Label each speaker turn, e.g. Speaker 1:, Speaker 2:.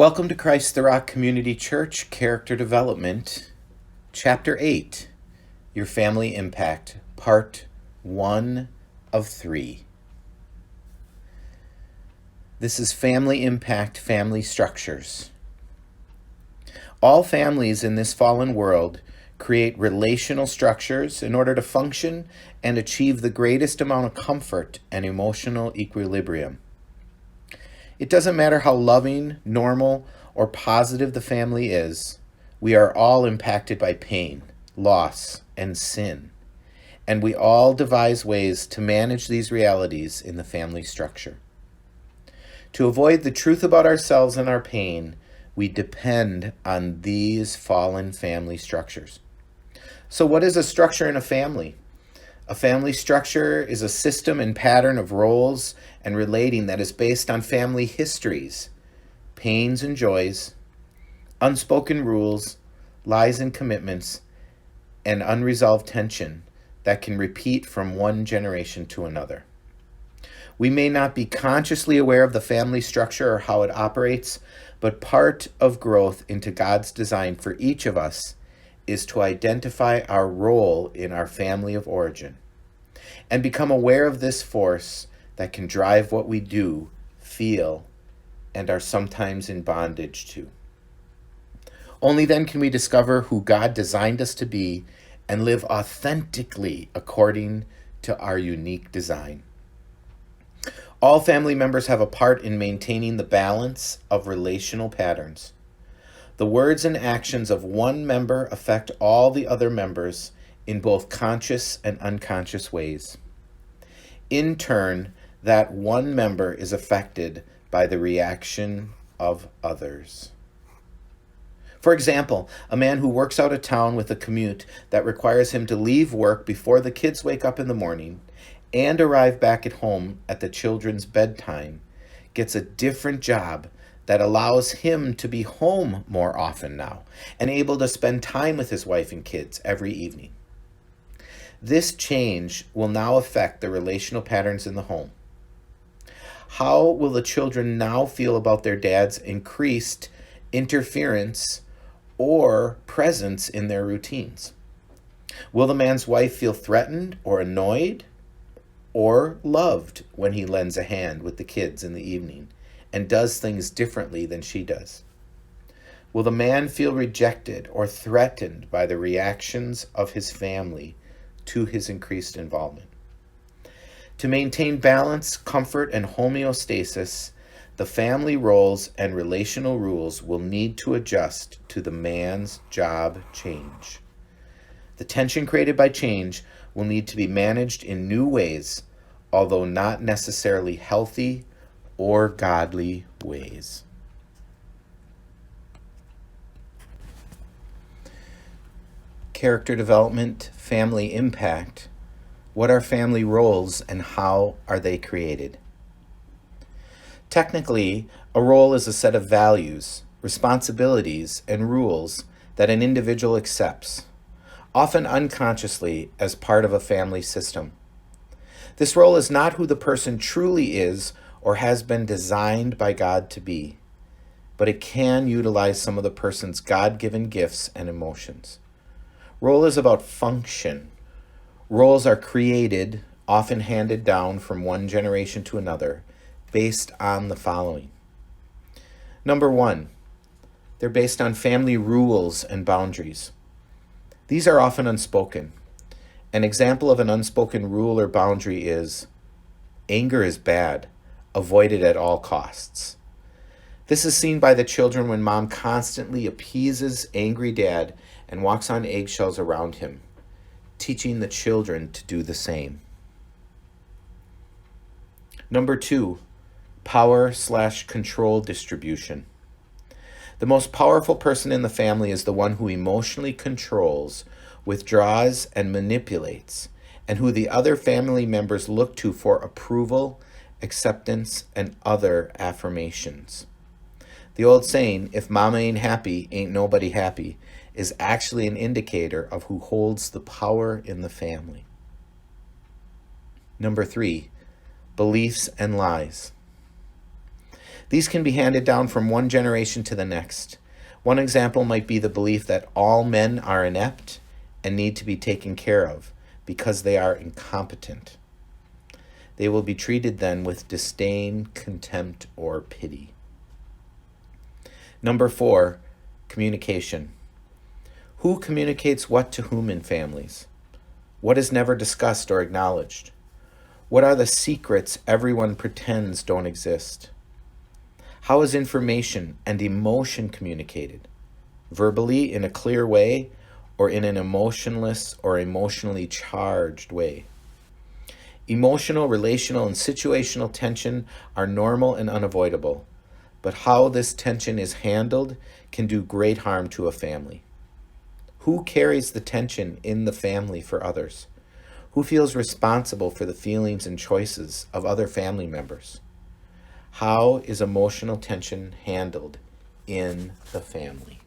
Speaker 1: Welcome to Christ the Rock Community Church Character Development, Chapter 8, Your Family Impact, Part 1 of 3. This is Family Impact, Family Structures. All families in this fallen world create relational structures in order to function and achieve the greatest amount of comfort and emotional equilibrium. It doesn't matter how loving, normal, or positive the family is, we are all impacted by pain, loss, and sin. And we all devise ways to manage these realities in the family structure. To avoid the truth about ourselves and our pain, we depend on these fallen family structures. So what is a structure in a family? A family structure is a system and pattern of roles and relating that is based on family histories, pains and joys, unspoken rules, lies and commitments, and unresolved tension that can repeat from one generation to another. We may not be consciously aware of the family structure or how it operates, but part of growth into God's design for each of us is to identify our role in our family of origin and become aware of this force that can drive what we do, feel, and are sometimes in bondage to. Only then can we discover who God designed us to be and live authentically according to our unique design. All family members have a part in maintaining the balance of relational patterns. The words and actions of one member affect all the other members in both conscious and unconscious ways. In turn, that one member is affected by the reaction of others. For example, a man who works out of town with a commute that requires him to leave work before the kids wake up in the morning and arrive back at home at the children's bedtime gets a different job that allows him to be home more often now and able to spend time with his wife and kids every evening. This change will now affect the relational patterns in the home. How will the children now feel about their dad's increased interference or presence in their routines? Will the man's wife feel threatened or annoyed or loved when he lends a hand with the kids in the evening and does things differently than she does? Will the man feel rejected or threatened by the reactions of his family to his increased involvement? To maintain balance, comfort, and homeostasis, the family roles and relational rules will need to adjust to the man's job change. The tension created by change will need to be managed in new ways, although not necessarily healthy or godly ways. Character development, family impact. What are family roles and how are they created? Technically, a role is a set of values, responsibilities, and rules that an individual accepts, often unconsciously as part of a family system. This role is not who the person truly is or has been designed by God to be, but it can utilize some of the person's God-given gifts and emotions. Role is about function. Roles are created, often handed down from one generation to another, based on the following. Number one, they're based on family rules and boundaries. These are often unspoken. An example of an unspoken rule or boundary is, anger is bad, avoid it at all costs. This is seen by the children when mom constantly appeases angry dad and walks on eggshells around him, teaching the children to do the same. Number two, power/control distribution. The most powerful person in the family is the one who emotionally controls, withdraws, and manipulates, and who the other family members look to for approval, acceptance, and other affirmations. The old saying, if mama ain't happy, ain't nobody happy, is actually an indicator of who holds the power in the family. Number three, beliefs and lies. These can be handed down from one generation to the next. One example might be the belief that all men are inept and need to be taken care of because they are incompetent. They will be treated then with disdain, contempt, or pity. Number 4, communication. Who communicates what to whom in families? What is never discussed or acknowledged? What are the secrets everyone pretends don't exist? How is information and emotion communicated? Verbally, in a clear way, or in an emotionless or emotionally charged way? Emotional, relational, and situational tension are normal and unavoidable, but how this tension is handled can do great harm to a family. Who carries the tension in the family for others? Who feels responsible for the feelings and choices of other family members? How is emotional tension handled in the family?